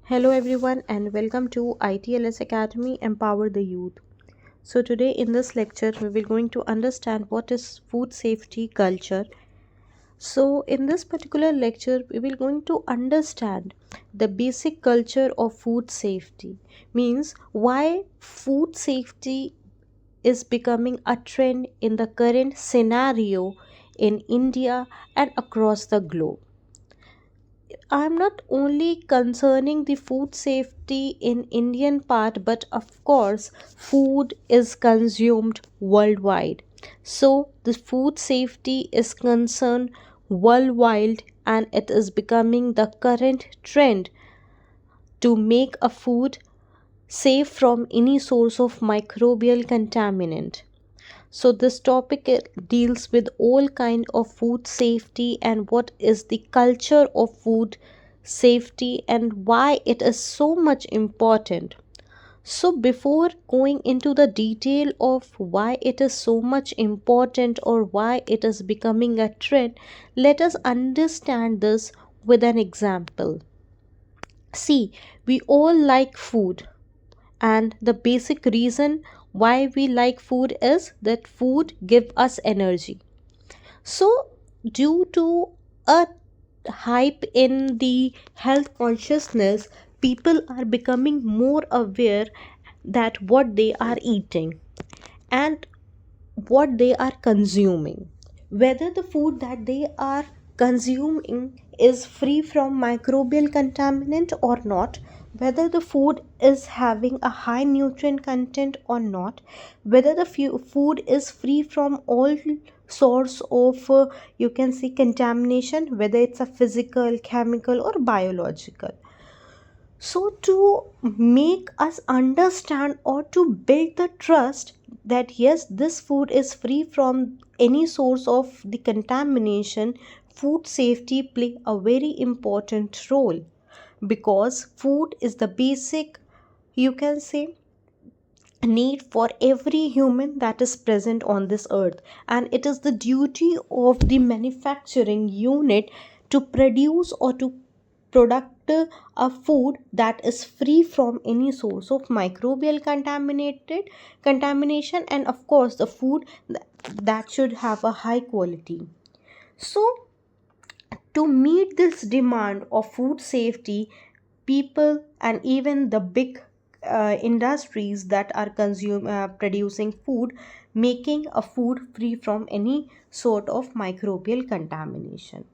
Hello everyone and welcome to ITLS Academy Empower the Youth. So today in this lecture we will going to understand what is food safety culture. So in this particular lecture we will going to understand the basic culture of food safety, means why food safety is becoming a trend in the current scenario in India and across the globe. I'm not only concerning the food safety in Indian part, but of course, food is consumed worldwide. So the food safety is concerned worldwide, and it is becoming the current trend to make a food safe from any source of microbial contaminant. So this topic deals with all kind of food safety and what is the culture of food safety and why it is so much important. So before going into the detail of why it is so much important or why it is becoming a trend, let us understand this with an example. See, we all like food, and the basic reason why we like food is that food give us energy. So due to a hype in the health consciousness, people are becoming more aware that what they are eating and what they are consuming, whether the food that they are consuming is free from microbial contaminant or not, whether the food is having a high nutrient content or not, whether the food is free from all source of you can see contamination, whether it's a physical, chemical or biological. So, to make us understand or to build the trust that yes, this food is free from any source of the contamination, food safety play a very important role, because food is the basic, you can say, need for every human that is present on this earth, and it is the duty of the manufacturing unit to produce or to product a food that is free from any source of microbial contaminated contamination, and of course the food that should have a high quality. So to meet this demand of food safety, people and even the big industries that are producing food, making a food free from any sort of microbial contamination.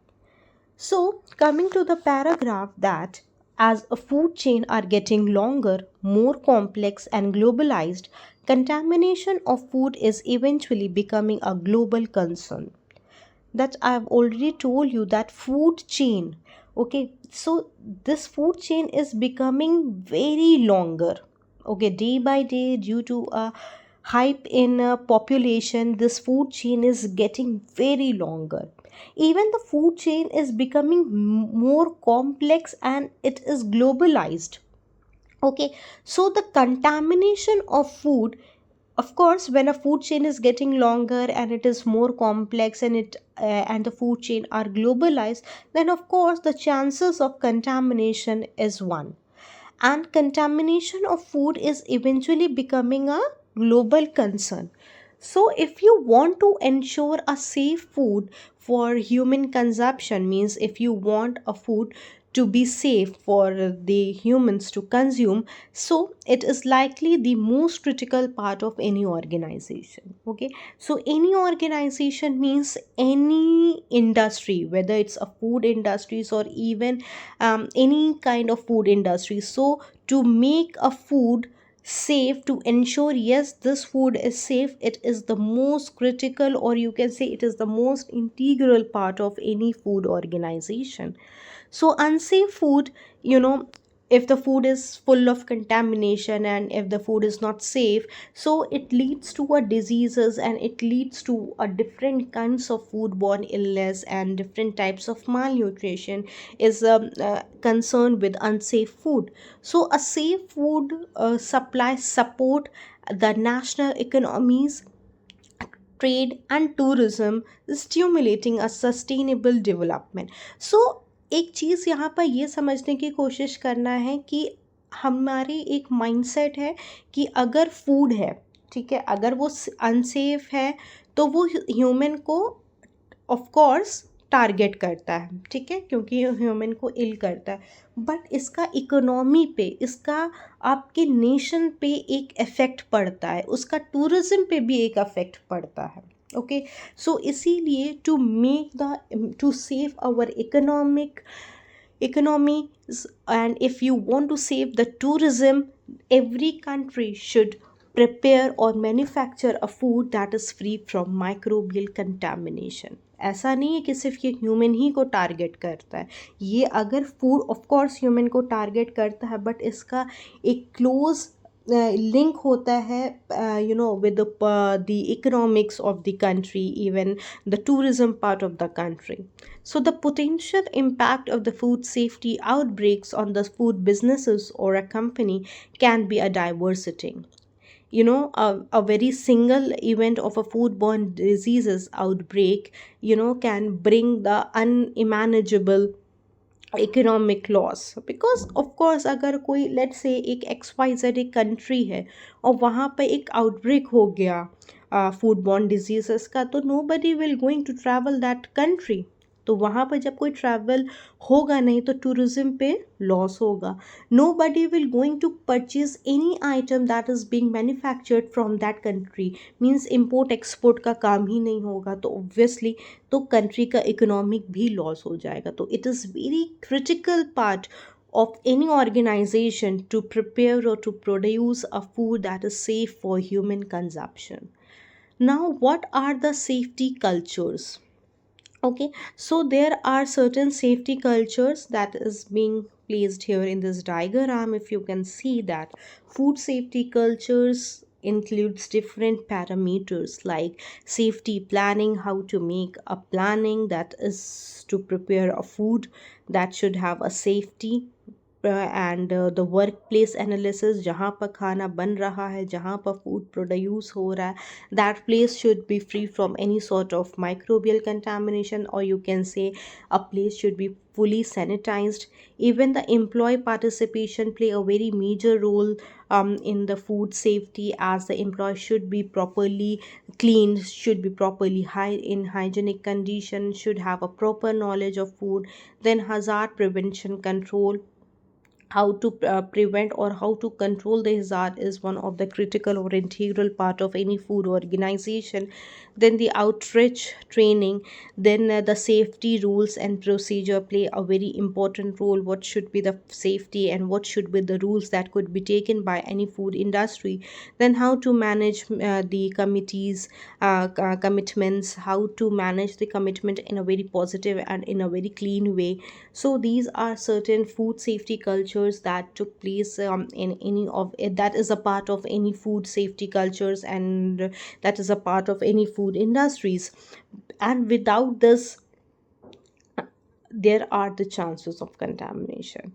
So, coming to the paragraph that as a food chain are getting longer, more complex and globalized, contamination of food is eventually becoming a global concern. That I've already told you that food chain. Okay, so this food chain is becoming very longer. Okay, day by day, due to a hype in population, this food chain is getting very longer. Even the food chain is becoming more complex and it is globalized. Okay, so the contamination of food, of course, when a food chain is getting longer and it is more complex and it and the food chain are globalized, then of course the chances of contamination is one, and contamination of food is eventually becoming a global concern. So if you want to ensure a safe food for human consumption, means if you want a food to be safe for the humans to consume, so it is likely the most critical part of any organization. Okay, so any organization means any industry, whether it's a food industries or even any kind of food industry. So to make a food safe, to ensure yes this food is safe, it is the most critical, or you can say it is the most integral part of any food organization. So unsafe food, if the food is full of contamination and if the food is not safe, so it leads to a diseases and it leads to a different kinds of foodborne illness and different types of malnutrition is concerned with unsafe food. So a safe food supply support the national economies, trade and tourism, stimulating a sustainable development. So एक चीज़ यहाँ पर ये समझने की कोशिश करना है कि हमारी एक माइंडसेट है कि अगर फूड है, ठीक है, अगर वो अनसेफ है तो वो ह्यूमन को ऑफ कोर्स टारगेट करता है, ठीक है, क्योंकि ये ह्यूमन को इल करता है। बट इसका इकोनॉमी पे, इसका आपके नेशन पे एक इफ़ेक्ट पड़ता है, उसका टूरिज्म पे भी एक इफ़ेक्ट पड़ता है। ओके, सो इसीलिए to save our economies, and if you want to save the tourism, every country should prepare or manufacture a food that is free from microbial contamination. ऐसा नहीं है कि सिर्फ ये ह्यूमन ही को टारगेट करता है, ये अगर फूड ऑफ कोर्स ह्यूमन को टारगेट करता है, बट इसका एक क्लोज लिंक होता है with the economics of the country, even the tourism part of the country. So, the potential impact of the food safety outbreaks on the food businesses or a company can be a diversity. A very single event of a foodborne diseases outbreak, can bring the unimaginable economic loss, because of course अगर कोई let's say एक XYZ एक country है और वहाँ पे एक outbreak हो गया फूड बॉर्न डिजीज़ का, तो nobody will going to travel that country. तो वहाँ पर जब कोई ट्रैवल होगा नहीं तो टूरिज्म पे लॉस होगा. Nobody will going to purchase any item that is being manufactured from that country, means import export का काम ही नहीं होगा, तो ऑब्वियसली तो कंट्री का इकोनॉमिक भी लॉस हो जाएगा. तो it is very critical part of any organization to prepare or to produce a food that is safe for human consumption. Now, what are the safety cultures? Okay, so there are certain safety cultures that is being placed here in this diagram. If you can see that food safety cultures includes different parameters like safety planning, how to make a planning that is to prepare a food that should have a safety, and the work place analysis, जहाँ पर खाना बन रहा है, जहाँ पर food produce हो रहा है, that place should be free from any sort of microbial contamination, और you can say a place should be fully sanitized. Even the employee participation play a very major role in the food safety, as the employee should be properly cleaned, should be properly in hygienic condition, should have a proper knowledge of food. Then hazard prevention control, how to prevent or how to control the hazard is one of the critical or integral part of any food organization. Then the outreach training, then the safety rules and procedure play a very important role. What should be the safety and what should be the rules that could be taken by any food industry. Then how to manage the committees commitments, how to manage the commitment in a very positive and in a very clean way. So these are certain food safety cultures that took place in any of it, that is a part of any food safety cultures, and that is a part of any food industries. And without this, there are the chances of contamination.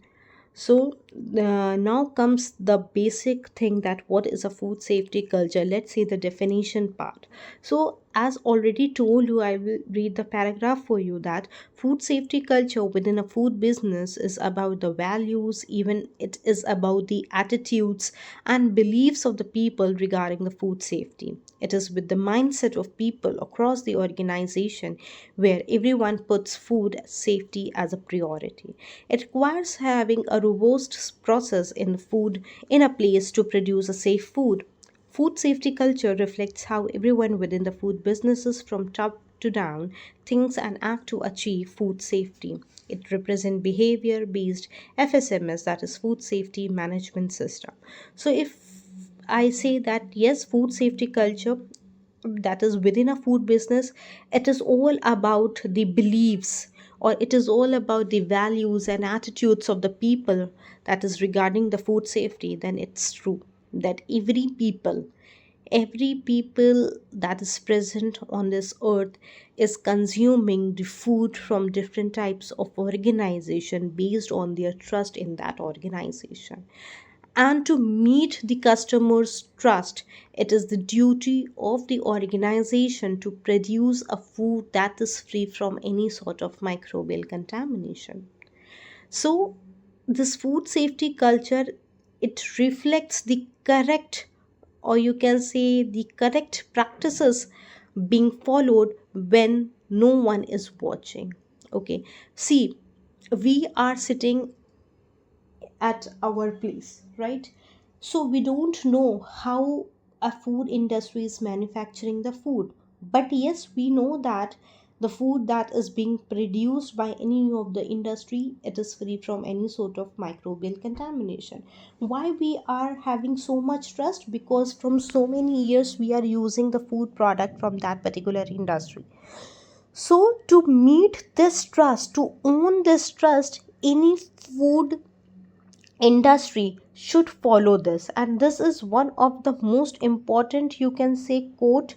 So now comes the basic thing, that what is a food safety culture. Let's see the definition part. So as already told you, I will read the paragraph for you, that food safety culture within a food business is about the values, even it is about the attitudes and beliefs of the people regarding the food safety. It is with the mindset of people across the organization, where everyone puts food safety as a priority. It requires having a robust process in food in a place to produce a safe food. Food safety culture reflects how everyone within the food businesses from top to down thinks and act to achieve food safety. It represents behavior based FSMS, that is food safety management system. So if I say that yes, food safety culture that is within a food business, it is all about the beliefs, or it is all about the values and attitudes of the people that is regarding the food safety, then it's true that every people that is present on this earth is consuming the food from different types of organization based on their trust in that organization. And to meet the customer's trust, it is the duty of the organization to produce a food that is free from any sort of microbial contamination. So this food safety culture, it reflects the correct, or you can say the correct practices being followed when no one is watching. Okay, see, we are sitting at our place, right? So we don't know how a food industry is manufacturing the food. But yes, we know that the food that is being produced by any of the industry, it is free from any sort of microbial contamination. Why we are having so much trust? Because from so many years we are using the food product from that particular industry. So to meet this trust, to own this trust, any food industry should follow this, and this is one of the most important, you can say, quote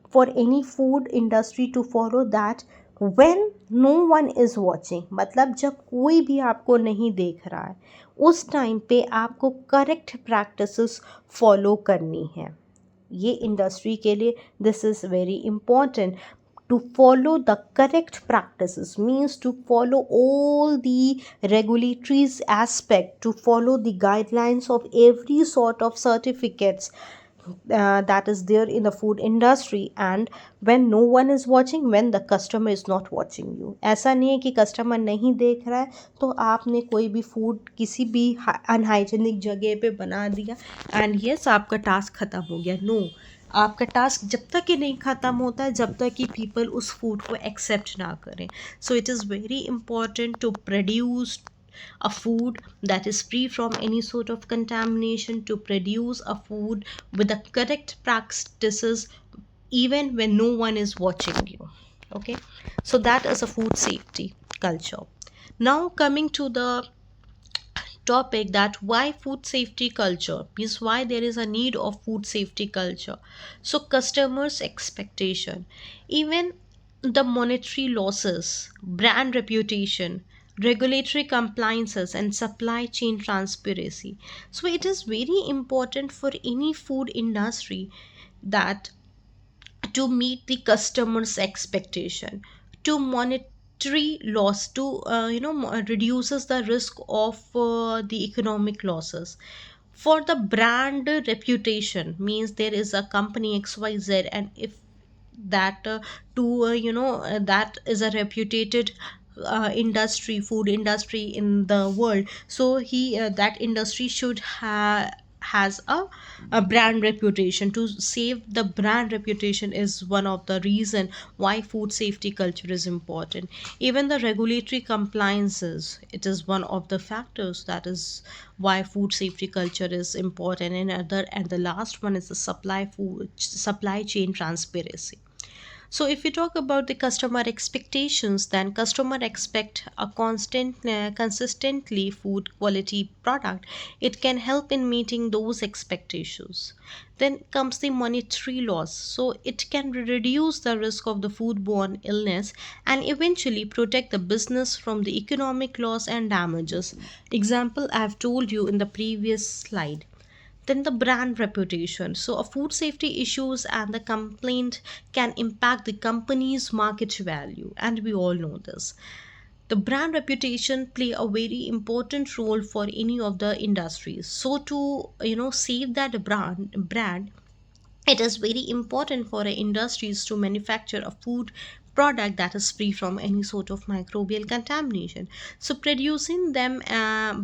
for any food industry to follow, that when no one is watching, मतलब जब कोई भी आपको नहीं देख रहा है, उस टाइम पे आपको करेक्ट प्रैक्टिसेस फॉलो करनी है. ये इंडस्ट्री के लिए this is very important. To follow the correct practices means to follow all the regulatory aspect, to follow the guidelines of every sort of certificates that is there in the food industry. And when no one is watching, when the customer is not watching you, ऐसा नहीं है कि customer नहीं देख रहा है तो आपने कोई भी फूड किसी भी अनहाइजीनिक जगह पे बना दिया एंड यस आपका टास्क ख़त्म हो गया. नो, आपका टास्क जब तक ही नहीं ख़त्म होता है जब तक कि पीपल उस फूड को एक्सेप्ट ना करें. So it is very important to produce a food that is free from any sort of contamination, to produce a food with the correct practices even when no one is watching you. Okay, so that is a food safety culture. Now coming to the topic, that why food safety culture means why there is a need of food safety culture. So customers expectation, even the monetary losses, brand reputation, regulatory compliances, and supply chain transparency. So it is very important for any food industry that to meet the customer's expectation, to monetary loss, to reduces the risk of the economic losses. For the brand reputation means there is a company XYZ, and if that to that is a reputed industry, food industry in the world, so he that industry should has a brand reputation. To save the brand reputation is one of the reason why food safety culture is important. Even the regulatory compliances, it is one of the factors that is why food safety culture is important. And the last one is the supply chain transparency. So if we talk about the customer expectations, then customer expect a consistently food quality product. It can help in meeting those expectations. Then comes the monetary loss. So it can reduce the risk of the foodborne illness and eventually protect the business from the economic loss and damages. Example I have told you in the previous slide. Then the brand reputation. So a food safety issues and the complaint can impact the company's market value, and we all know this. The brand reputation play a very important role for any of the industries. So to save that brand, it is very important for industries to manufacture a food product that is free from any sort of microbial contamination. So producing them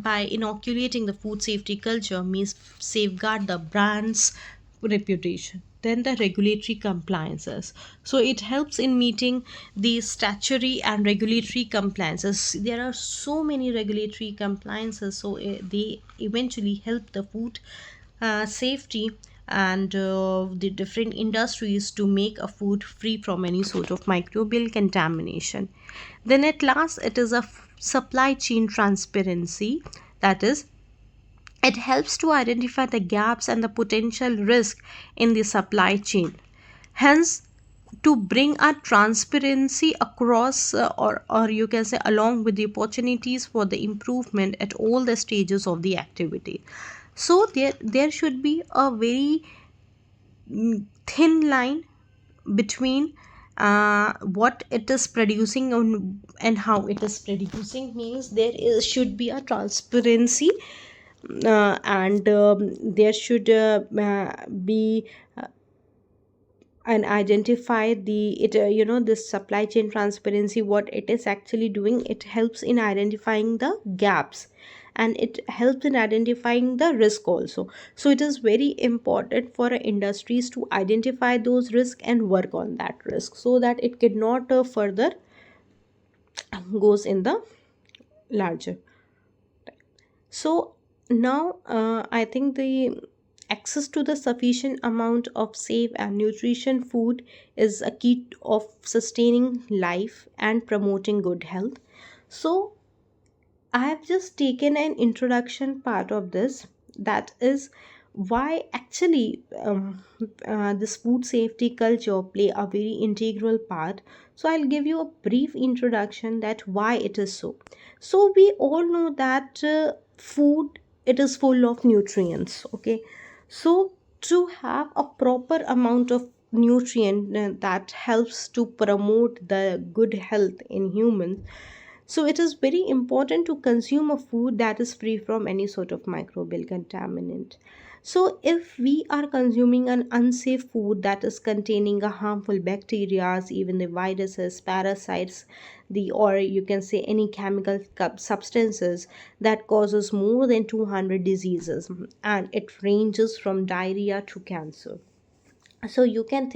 by inoculating the food safety culture means safeguard the brand's reputation. Then the regulatory compliances, so it helps in meeting the statutory and regulatory compliances. There are so many regulatory compliances, so they eventually help the food safety and the different industries to make a food free from any sort of microbial contamination. Then at last, it is a supply chain transparency, that is, it helps to identify the gaps and the potential risk in the supply chain. Hence, to bring a transparency across, or you can say along with the opportunities for the improvement at all the stages of the activity. So there should be a very thin line between what it is producing and how it is producing means should be a transparency, and there should be and identify this supply chain transparency. What it is actually doing, it helps in identifying the gaps, and it helps in identifying the risk also. So it is very important for industries to identify those risks and work on that risk so that it cannot further goes in the larger. So now I think the access to the sufficient amount of safe and nutrition food is a key of sustaining life and promoting good health. So I have just taken an introduction part of this, that is why actually this food safety culture play a very integral part. So I'll give you a brief introduction that why it is so. So we all know that food, it is full of nutrients. Okay, so to have a proper amount of nutrient that helps to promote the good health in humans, so it is very important to consume a food that is free from any sort of microbial contaminant. So if we are consuming an unsafe food that is containing a harmful bacteria, even the viruses, parasites, the or you can say any chemical substances that causes more than 200 diseases, and it ranges from diarrhea to cancer. So you can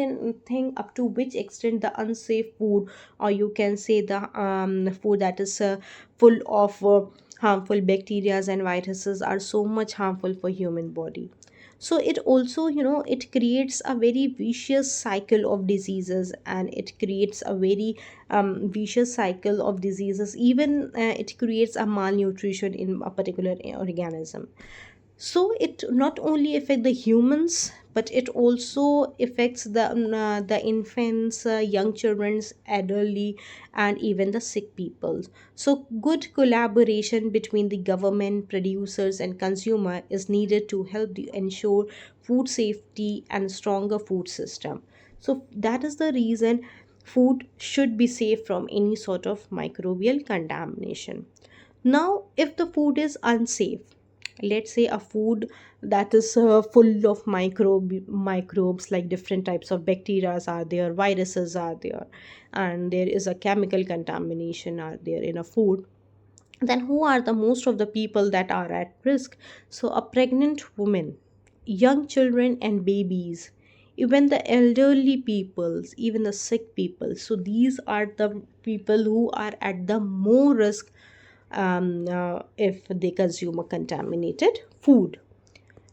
think up to which extent the unsafe food, or you can say the food that is full of harmful bacteria and viruses, are so much harmful for human body. So it also, it creates a very vicious cycle of diseases, and it creates a very vicious cycle of diseases. Even it creates a malnutrition in a particular organism. So it not only affect the humans, but it also affects the infants, young children's, elderly, and even the sick people. So good collaboration between the government, producers, and consumer is needed to help ensure food safety and stronger food system. So that is the reason food should be safe from any sort of microbial contamination. Now if the food is unsafe, let's say a food that is full of microbes, like different types of bacteria are there, viruses are there, and there is a chemical contamination are there in a food, then who are the most of the people that are at risk? So a pregnant woman, young children and babies, even the elderly peoples, even the sick people. So these are the people who are at the more risk if they consume a contaminated food.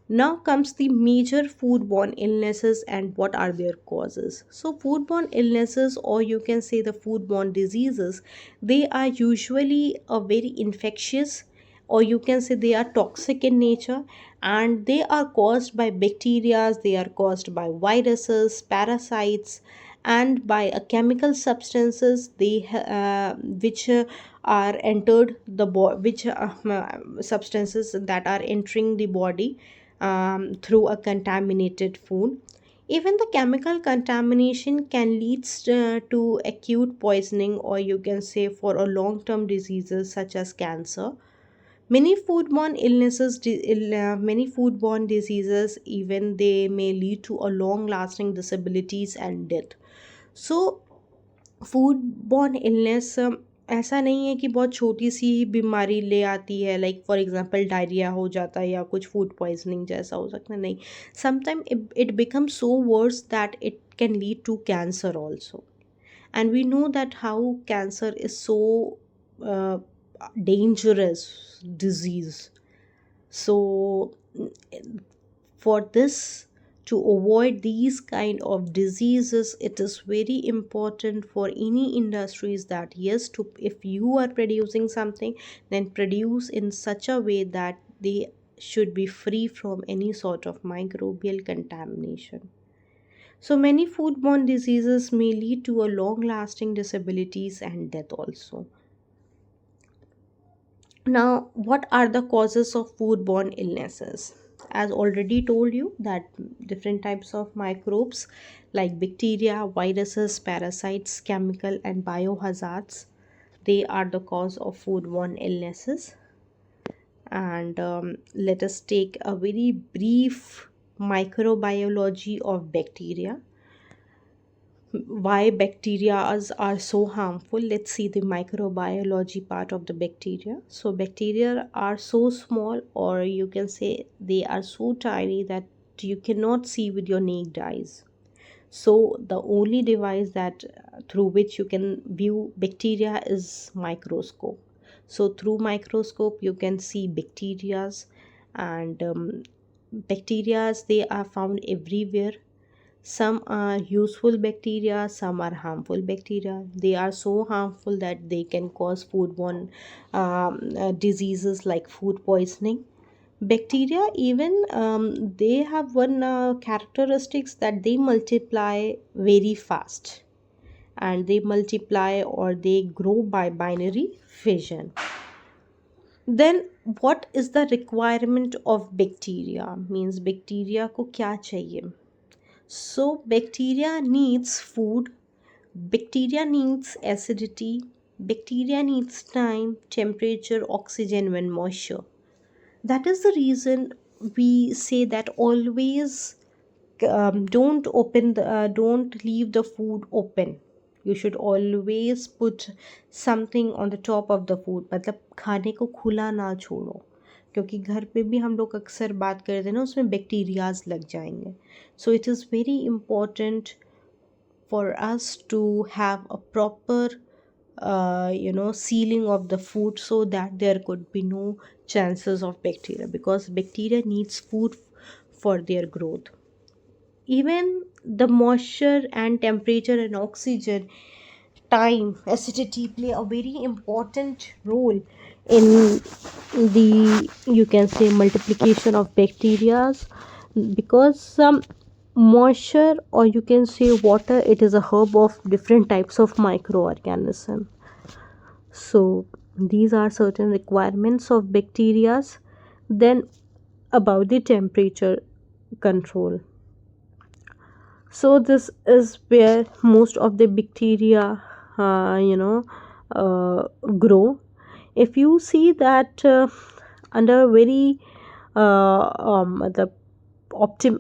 Now comes the major foodborne illnesses and what are their causes. So foodborne illnesses, or you can say the foodborne diseases, they are usually a very infectious, or you can say they are toxic in nature, and they are caused by bacteria, they are caused by viruses, parasites, and by a chemical substances which are entered the body, which substances that are entering the body through a contaminated food. Even the chemical contamination can lead to acute poisoning, or you can say for a long-term diseases such as cancer. Many foodborne diseases, even they may lead to a long-lasting disabilities and death. So food borne illness ऐसा नहीं है कि बहुत छोटी सी ही बीमारी ले आती है, लाइक फॉर एग्जांपल डायरिया हो जाता है या कुछ फूड पॉइजनिंग जैसा हो सकता है, नहीं. Sometime it become so worse that it can lead to cancer also. And we know that how cancer is so dangerous disease. So for this, to avoid these kind of diseases, it is very important for any industries that yes, to if you are producing something, then produce in such a way that they should be free from any sort of microbial contamination. So many foodborne diseases may lead to a long lasting disabilities and death also. Now, what are the causes of foodborne illnesses? as already told you that different types of microbes like bacteria, viruses, parasites, chemical and biohazards, they are the cause of foodborne illnesses. And let us take a very brief microbiology of bacteria. Why bacteria are so harmful? Let's see the microbiology part of the bacteria. So bacteria are so small, or you can say they are so tiny that you cannot see with your naked eyes. So the only device that through which you can view bacteria is microscope. So through microscope you can see bacterias. And bacterias, they are found everywhere. Some are useful bacteria, some are harmful bacteria. They are so harmful that they can cause foodborne diseases like food poisoning. Bacteria even they have one characteristics that they multiply very fast, and they multiply or they grow by binary fission. Then what is the requirement of bacteria? Means bacteria को क्या चाहिए? So bacteria needs food, bacteria needs acidity, bacteria needs time, temperature, oxygen and moisture. That is the reason we say that always don't leave the food open. You should always put something on the top of the food, मतलब खाने को खुला ना छोड़ो, क्योंकि घर पे भी हम लोग अक्सर बात करते हैं ना, उसमें बैक्टीरियाज लग जाएंगे. So it is very important for us to have a proper sealing of the food, so that there could be no chances of bacteria, because bacteria needs food for their growth. Even the moisture and temperature and oxygen, time, acidity play a very important role in the, you can say, multiplication of bacteria. Because some moisture, or you can say water, it is a hub of different types of microorganism. So these are certain requirements of bacteria. Then about the temperature control. So this is where most of the bacteria grow. If you see that under very the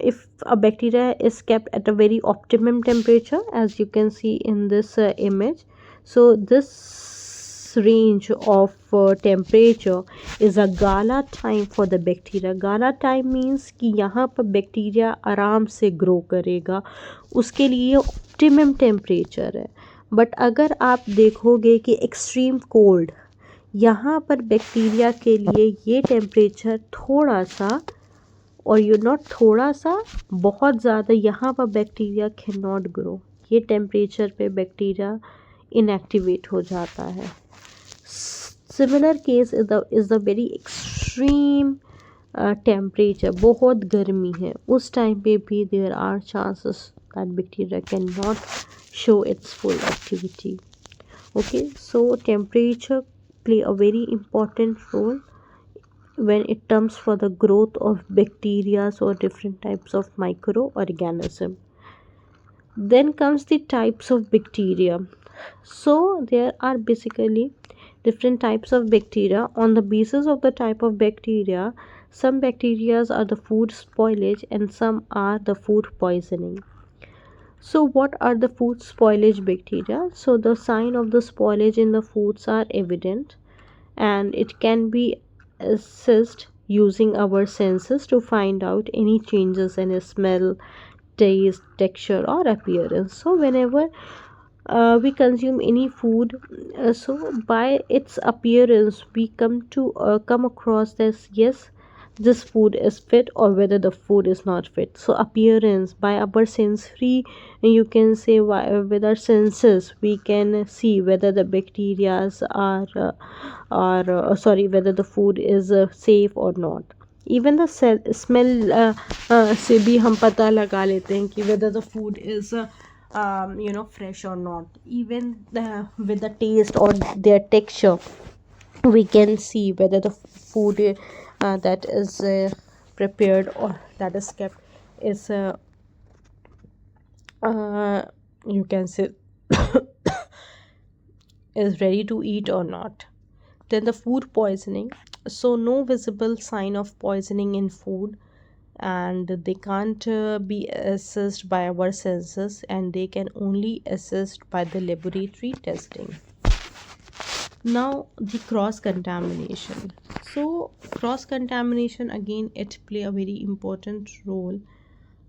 if a bacteria is kept at a very optimum temperature, as you can see in this image, so this range of temperature is a gala time for the bacteria. Gala time means कि यहाँ पर bacteria आराम से grow करेगा, उसके लिए optimum temperature है. But अगर आप देखोगे कि एक्सट्रीम कोल्ड, यहाँ पर बैक्टीरिया के लिए ये टेम्परेचर थोड़ा सा, और यू नॉट थोड़ा सा, बहुत ज़्यादा, यहाँ पर बैक्टीरिया कैन नॉट ग्रो. ये टेम्परेचर पे बैक्टीरिया इनएक्टिवेट हो जाता है. Similar case is the very extreme temperature, बहुत गर्मी है, उस टाइम पे भी there are chances that bacteria can not show its full activity. Okay, so temperature play a very important role when it comes for the growth of bacteria or different types of microorganism. Then comes the types of bacteria. So there are basically different types of bacteria. On the basis of the type of bacteria, some bacteria are the food spoilage and some are the food poisoning. So what are the food spoilage bacteria? So the sign of the spoilage in the foods are evident, and it can be assessed using our senses to find out any changes in smell, taste, texture or appearance. So whenever we consume any food, so by its appearance we come across this, yes, this food is fit, or whether the food is not fit. So appearance, by our sensory, you can say, with our senses we can see whether the bacteria are sorry, whether the food is safe or not. Even the smell से भी हम पता लगा लेते हैं कि whether the food is fresh or not. Even with the taste or their texture, we can see whether the food that is prepared or that is kept is uh, you can say is ready to eat or not. Then the food poisoning. So no visible sign of poisoning in food, and they can't be assessed by our senses, and they can only assessed by the laboratory testing. Now the cross contamination. So cross contamination, again, it play a very important role,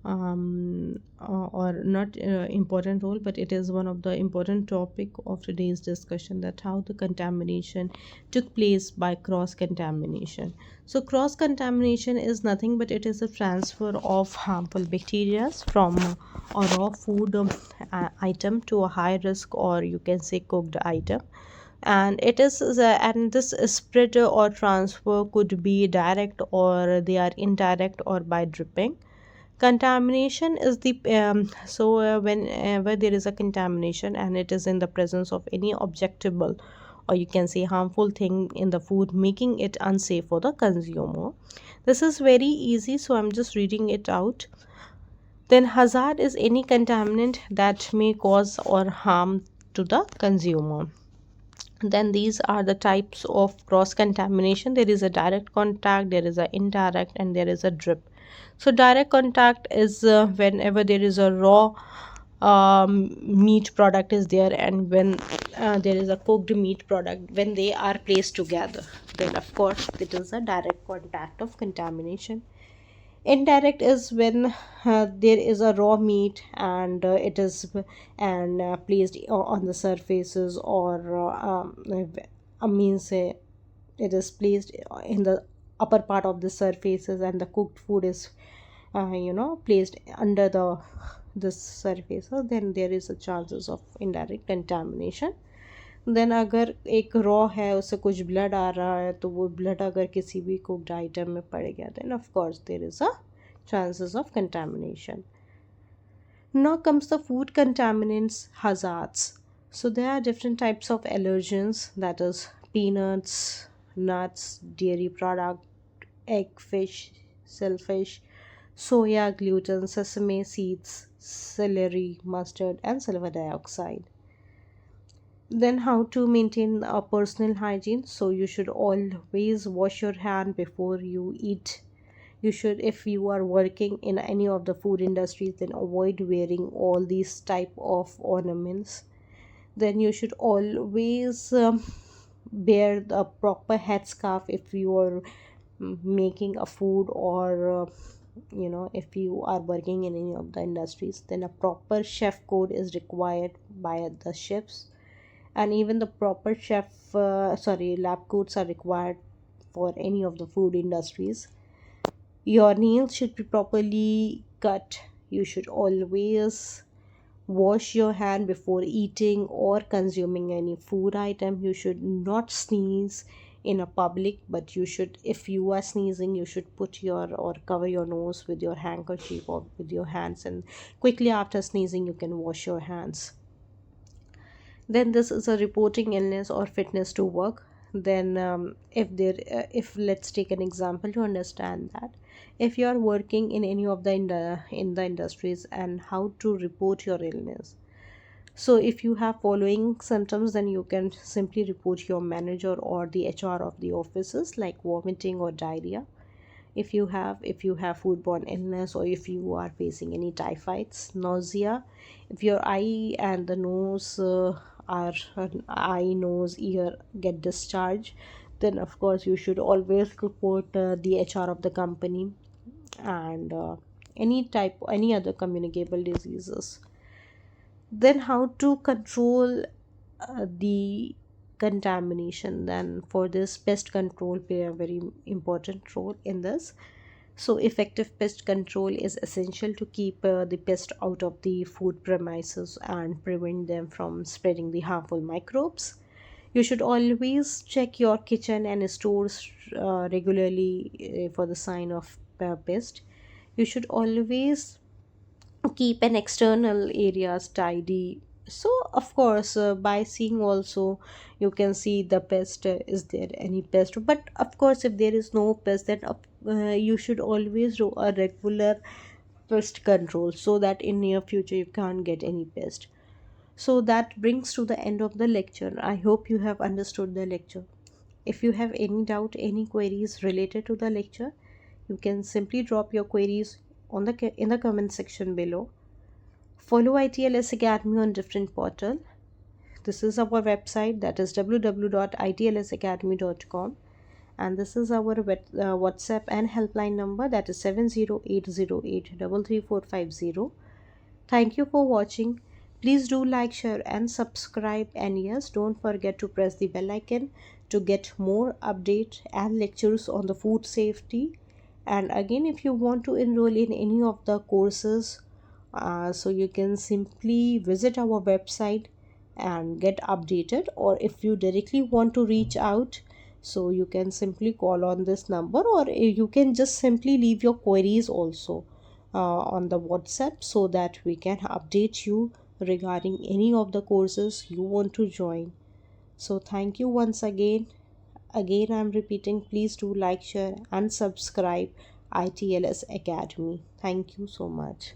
or not important role, but it is one of the important topic of today's discussion, that how the contamination took place by cross contamination. So cross contamination is nothing but it is a transfer of harmful bacteria from a raw food item to a high risk, or you can say cooked item. And it is and this spread or transfer could be direct, or they are indirect, or by dripping. Contamination is the whenever there is a contamination and it is in the presence of any objectable, or you can say harmful thing in the food, making it unsafe for the consumer. This is very easy, so I'm just reading it out. Then hazard is any contaminant that may cause or harm to the consumer. Then these are the types of cross contamination. There is a direct contact, there is a indirect, and there is a drip. So direct contact is whenever there is a raw meat product is there, and when there is a cooked meat product, when they are placed together, then of course it is a direct contact of contamination. Indirect is when there is a raw meat and it is and placed on the surfaces, or means it is placed in the upper part of the surfaces, and the cooked food is placed under the surface. So then there is a chances of indirect contamination. Then अगर एक raw है उससे कुछ blood आ रहा है, तो वो blood अगर किसी भी कुकड आइटम में पड़ गया, then of course there is a chances of contamination. Now comes the food contaminants hazards. So there are different types of allergens, that is peanuts, nuts, dairy product, egg, fish, shellfish, soya, gluten, sesame seeds, celery, mustard, and sulfur dioxide. Then how to maintain a personal hygiene. So you should always wash your hand before you eat. You should, if you are working in any of the food industries, then avoid wearing all these type of ornaments. Then you should always wear the proper headscarf if you are making a food, or if you are working in any of the industries, then a proper chef code is required by the chefs, and even the proper lab coats are required for any of the food industries. Your nails should be properly cut. You should always wash your hand before eating or consuming any food item. You should not sneeze in a public, but you should, if you are sneezing, you should put your or cover your nose with your handkerchief or with your hands, and quickly after sneezing you can wash your hands. Then this is a reporting illness or fitness to work. Then if let's take an example to understand that, if you are working in any of the in the industries, and how to report your illness. So if you have following symptoms, then you can simply report your manager or the HR of the offices, like vomiting or diarrhea. If you have foodborne illness, or if you are facing any typhoids, nausea, if your eye and the nose are eye, nose, ear get discharge, then of course you should always report the HR of the company. And any other communicable diseases. Then how to control the contamination. Then for this, pest control play a very important role in this. So effective pest control is essential to keep the pest out of the food premises and prevent them from spreading the harmful microbes. You should always check your kitchen and stores regularly for the sign of pest. You should always keep an external areas tidy, So of course, by seeing also you can see the pest, is there any pest. But of course, if there is no pest, then you should always do a regular pest control, so that in near future you can't get any pest. So that brings to the end of the lecture. I hope you have understood the lecture. If you have any doubt, any queries related to the lecture, you can simply drop your queries on in the comment section below. Follow ITLS Academy on different portal. This is our website, that is www.itlsacademy.com, and this is our WhatsApp and helpline number, that is 7080833450. Thank you for watching. Please do like, share and subscribe, and yes, don't forget to press the bell icon to get more update and lectures on the food safety. And again, if you want to enroll in any of the courses, so you can simply visit our website and get updated, or if you directly want to reach out, so you can simply call on this number, or you can just simply leave your queries also on the WhatsApp, so that we can update you regarding any of the courses you want to join. So thank you once again. I'm repeating, please do like, share and subscribe ITLS Academy. Thank you so much.